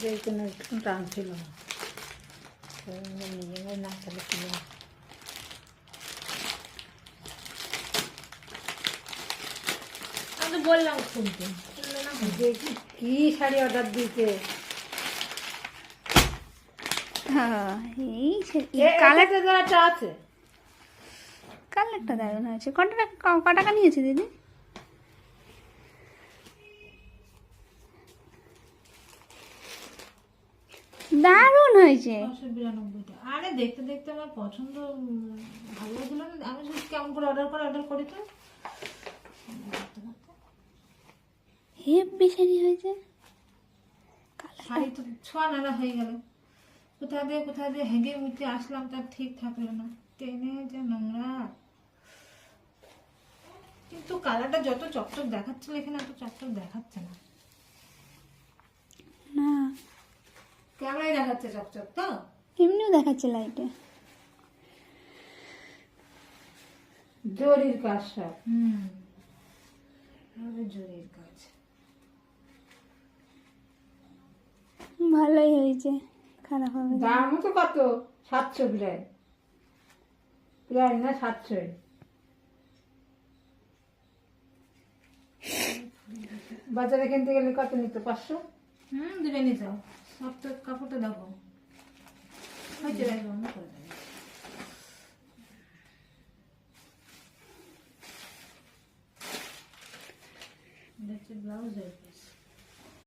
যে কোনো একটু টান ছিল না, নিজে না তাহলে ছিল না। আমি তো বললাম খুলতে, কি শাড়ি অর্ডার দিতে। হ্যাঁ, এই কালারটা আছে, কালারটা দারুণ হয়েছে। ক টাকা নিয়েছে দিদি? দারুণ হয়েছে। 992 আরে দেখতে দেখতে আমার পছন্দ ভালো লাগলো না, আমি শুধু কেমন করে অর্ডার করি তো। হেব্বি শাড়ি হয়েছে। শাড়ি তো ছোঁয়া নাড়া হয়ে গেল, কোথা দিয়ে হেগে মুখে আসলাম, তার ঠিক থাকলো না, টেনে যে নোংরা। কিন্তু কালারটা যত চকচক দেখাচ্ছিল এখানে এত চকচক দেখাচ্ছে না। না, ক্যামেরায় দেখাচ্ছে চকচক তো, এমনিও দেখাচ্ছে লাইটে। জরির কাজ সব। জরির কাজ ভালোই হয়েছে, খারাপ হবে না। দাম তো কত? 700 প্রায় না 700। বাজারে কিনতে গেলে কত নিত? 500। দিবে নি যাও, সব তো কাপড়টা দেখো হয়েছে, অন্য করে দেবে ব্লাউজ।